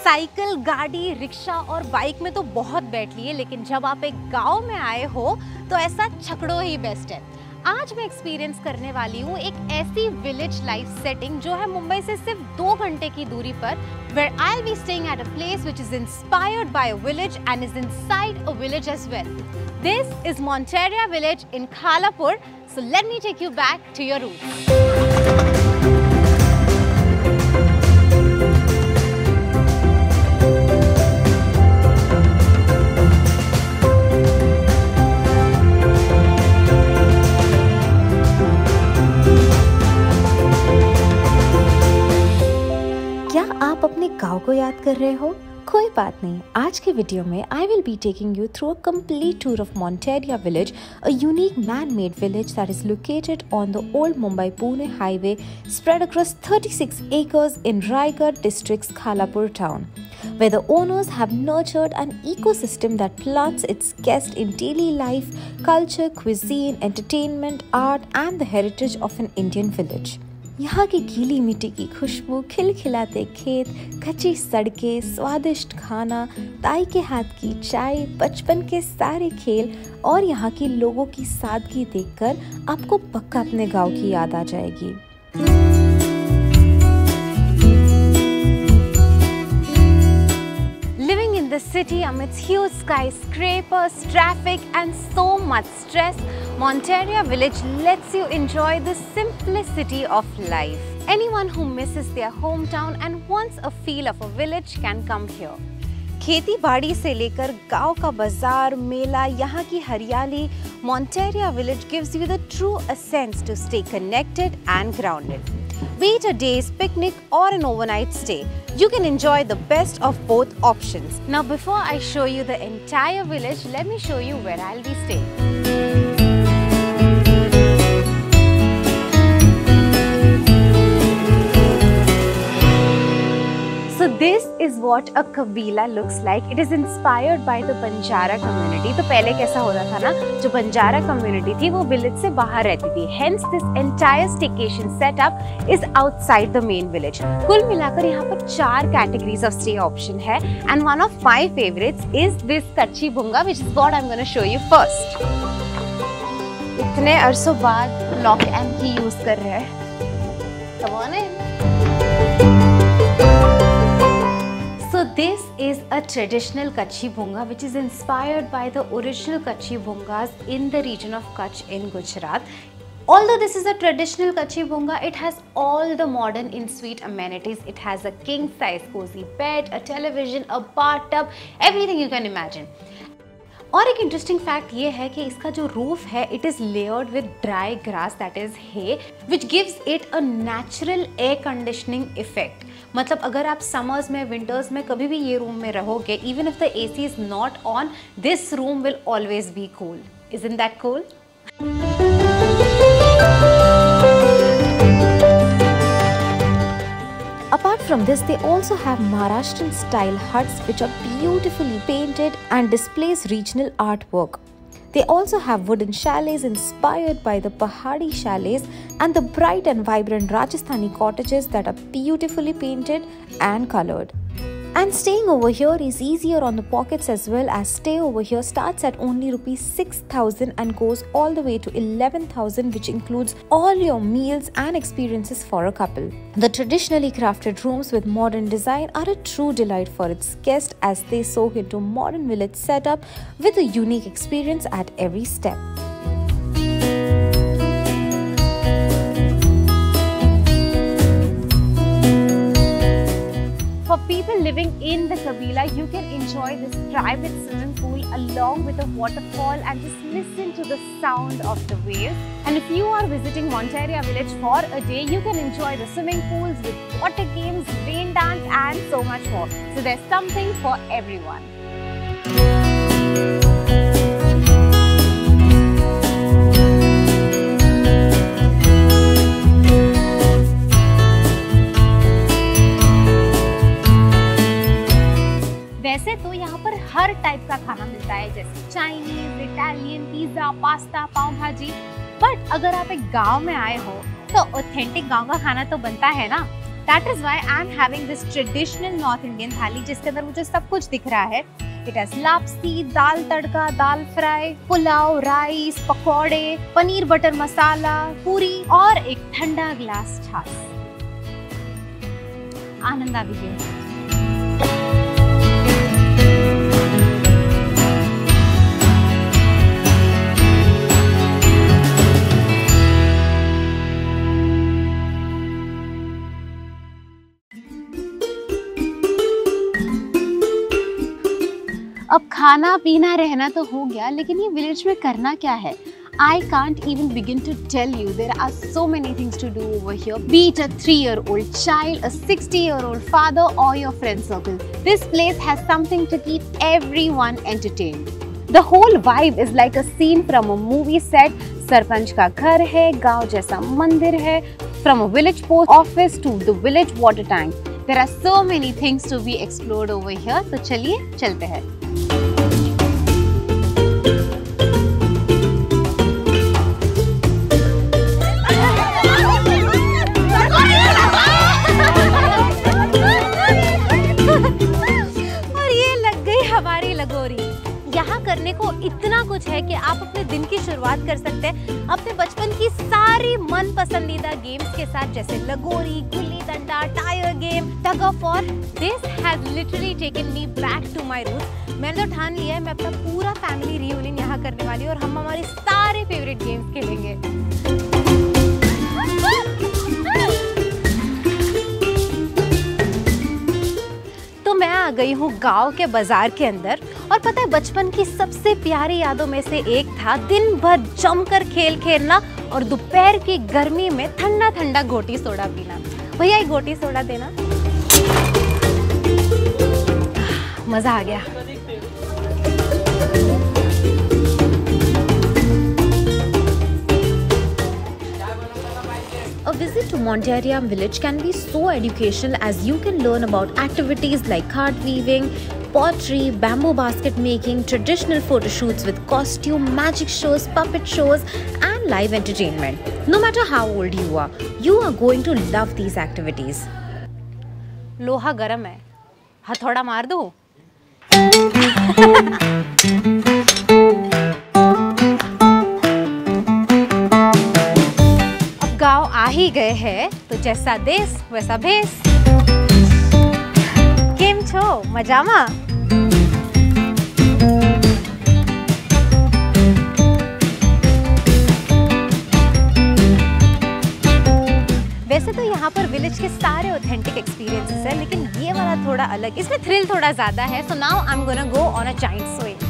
Cycle, गाड़ी, rickshaw और bike में तो बहुत बैठ लिए, लेकिन जब आप एक गांव में आए हो तो ऐसा छकड़ो ही बेस्ट है। आज मैं एक्सपीरियंस करने वाली हूँ एक ऐसी विलेज लाइफ सेटिंग जो है मुंबई से सिर्फ 2 घंटे की दूरी पर, where I'll be staying at a place which is inspired by a village and is inside a village as well. This is Monteria village in Khalapur. So let me take you back to your roots. क्या आप अपने गांव को याद कर रहे हो? कोई बात नहीं, आज के वीडियो में I will be taking you through a complete tour of Monteria village, a unique man-made village that is located on the old Mumbai-Pune highway spread across 36 acres in Raigad district's Khalapur town, where the owners have nurtured an ecosystem that plants its guests in daily life, culture, cuisine, entertainment, art and the heritage of an Indian village. यहाँ की गीली मिट्टी की खुशबू, खिलखिलाते खेत, कच्ची सड़कें, स्वादिष्ट खाना, ताई के हाथ की चाय, बचपन के सारे खेल और यहाँ के लोगों की सादगी देखकर आपको पक्का अपने गांव की याद आ जाएगी। Living in the city amidst huge skyscrapers, traffic and so much stress, Monteria village lets you enjoy the simplicity of life. Anyone who misses their hometown and wants a feel of a village can come here. खेती बाड़ी से लेकर गांव का बाजार, मेला, यहाँ की हरियाली, Monteria village gives you the true essence to stay connected and grounded. Be it a day's picnic or an overnight stay, you can enjoy the best of both options. Now before I show you the entire village, let me show you where I'll be staying. So this is what a kabila looks like. It is inspired by the Banjara community. तो पहले कैसा होता था ना, जो Banjara community थी वो village से बाहर रहती थी. Hence this entire staycation setup is outside the main village. कुल मिलाकर यहाँ पर 4 categories of stay option है, and one of my favorites is this कच्ची भुंगा, which is what I'm going to show you first. इतने अरसों बाद लॉक एंड की use कर रहे हैं. Come on in. So this is a traditional Kachhi Bhunga which is inspired by the original Kachhi Bhungas in the region of Kutch in Gujarat. Although this is a traditional Kachhi Bhunga, it has all the modern in-suite amenities. It has a king-size cozy bed, a television, a bathtub, everything you can imagine. और एक interesting fact ये है कि इसका जो roof है it is layered with dry grass that is hay, which gives it a natural air conditioning effect. मतलब अगर आप समर्स में, विंटर्स में कभी भी ये रूम में रहोगे, even if the AC is not on, this room will always be cool. Isn't that cool? Apart from this, they also have Maharashtrian style huts which are beautifully painted and displays regional artwork. They also have wooden chalets inspired by the Pahadi chalets and the bright and vibrant Rajasthani cottages that are beautifully painted and colored. And staying over here is easier on the pockets as well, as stay over here starts at only rupees 6,000 and goes all the way to 11,000, which includes all your meals and experiences for a couple. The traditionally crafted rooms with modern design are a true delight for its guests as they soak into modern village setup with a unique experience at every step. For people living in the Kabila, you can enjoy this private swimming pool along with a waterfall and just listen to the sound of the waves. And if you are visiting Monteria village for a day, you can enjoy the swimming pools with water games, rain dance and so much more. So there's something for everyone. वैसे तो यहाँ पर हर type का खाना मिलता है, जैसे Chinese, Italian, pizza, pasta, पाव भाजी. बट अगर आप एक गांव में आए हो तो ऑथेंटिक गांव का खाना तो बनता है ना. That is why I am having this traditional North Indian थाली जिसके अंदर मुझे सब कुछ दिख रहा है. It has lapsi, dal tadka, dal fry, pulao, rice, पकौड़े, पनीर बटर मसाला, पूरी और एक ठंडा ग्लास छाछ. आनंद आ दीजिए. अब खाना पीना रहना तो हो गया, लेकिन ये विलेज में करना क्या है? I can't even begin to tell you. There are so many things to do over here. Be it a 3-year-old child, a 60-year-old father or your friend circle. This place has something to keep everyone entertained. The whole vibe is like a scene from a movie set. Sarpanch का घर है, गांव जैसा मंदिर है. From a village post office to the village water tank. There are so many things to be explored over here. तो चलिए चलते हैं. यहाँ करने को इतना कुछ है कि आप अपने दिन की शुरुआत कर सकते हैं अपने बचपन की सारी मन पसंदीदा गेम्स के साथ, जैसे लगोरी, गुल्ली डंडा, tyre game, tug of war. This has literally taken me back to my roots. मैंने तो ठान लिया है मैं अपना पूरा फैमिली रियूनियन यहाँ करने वाली हूँ और हम हमारी सारे फेवरेट गेम्स खेलेंगे. मैं आ गई हूँ गांव के बाजार के अंदर और पता है बचपन की सबसे प्यारी यादों में से एक था दिन भर जमकर खेल खेलना और दोपहर की गर्मी में ठंडा ठंडा गोटी सोडा पीना. भैया एक गोटी सोडा देना. मजा आ गया. A visit to Monteria village can be so educational as you can learn about activities like card weaving, pottery, bamboo basket making, traditional photo shoots with costume, magic shows, puppet shows and live entertainment. No matter how old you are going to love these activities. लोहा गरम है, हथौड़ा मार दो. गांव आ ही गए हैं तो जैसा देश वैसा भेष. केम छो मजामा? वैसे तो यहाँ पर विलेज के सारे ऑथेंटिक एक्सपीरियंसेस है, लेकिन ये वाला थोड़ा अलग, इसमें थ्रिल थोड़ा ज्यादा है. So now I am gonna go on a giant swing.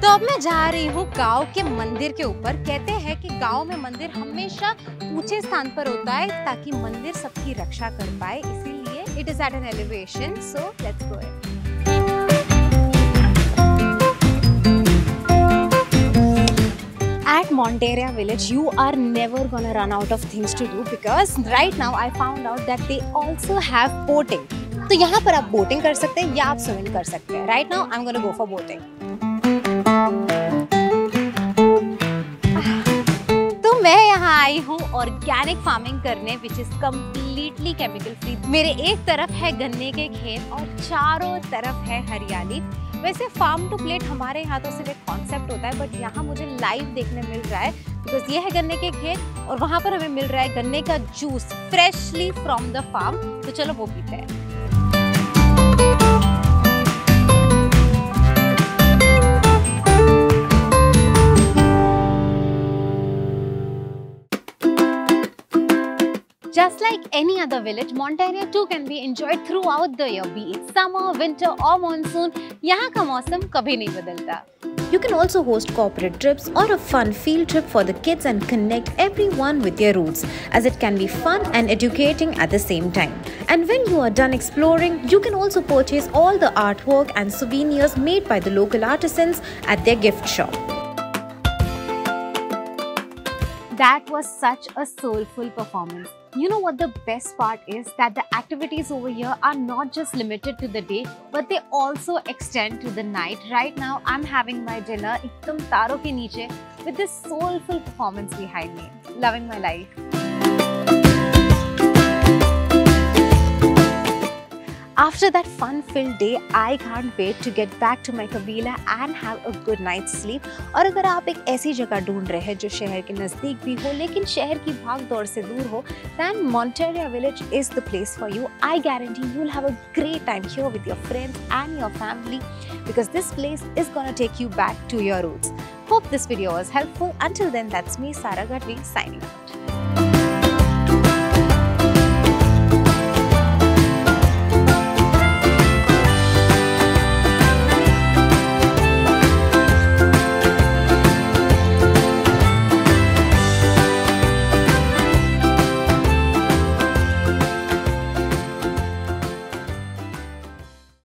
तो अब मैं जा रही हूँ गांव के मंदिर के ऊपर. कहते हैं कि गांव में मंदिर हमेशा ऊंचे स्थान पर होता है ताकि मंदिर सबकी रक्षा कर पाए, इसीलिए it is at an elevation. So let's go. At Monteria village, you are never gonna run out of things to do because right now I found out that they also have boating. तो यहाँ पर आप boating कर सकते हैं या आप swimming कर सकते हैं. Right now I'm gonna go for boating. तो मैं यहाँ आई हूँ ऑर्गेनिक फार्मिंग करने, which is completely chemical free. मेरे एक तरफ है गन्ने के खेत और चारों तरफ है हरियाली. वैसे फार्म टू प्लेट हमारे यहाँ तो सिर्फ एक कॉन्सेप्ट होता है, बट यहाँ मुझे लाइव देखने मिल रहा है बिकॉज ये है गन्ने के खेत और वहाँ पर हमें मिल रहा है गन्ने का juice freshly from the farm. तो चलो वो पीते हैं. Just like any other village, Monteria too can be enjoyed throughout the year, be it summer, winter or monsoon. यहाँ का मौसम कभी नहीं बदलता. You can also host corporate trips or a fun field trip for the kids and connect everyone with their roots, as it can be fun and educating at the same time. And when you are done exploring, you can also purchase all the artwork and souvenirs made by the local artisans at their gift shop. That was such a soulful performance. You know what the best part is? That the activities over here are not just limited to the day, but they also extend to the night. Right now, I'm having my dinner ekdam taro ke niche with this soulful performance behind me. Loving my life. After that fun-filled day, I can't wait to get back to my Kabila and have a good night's sleep. और अगर आप एक ऐसी जगह ढूंढ रहे हैं जो शहर के नज़दीक भी हो लेकिन शहर की भाग-दौड़ से दूर हो, then Monteria Village is the place for you. I guarantee you'll have a great time here with your friends and your family because this place is gonna take you back to your roots. Hope this video was helpful. Until then, that's me, Sara Gadvi, signing out.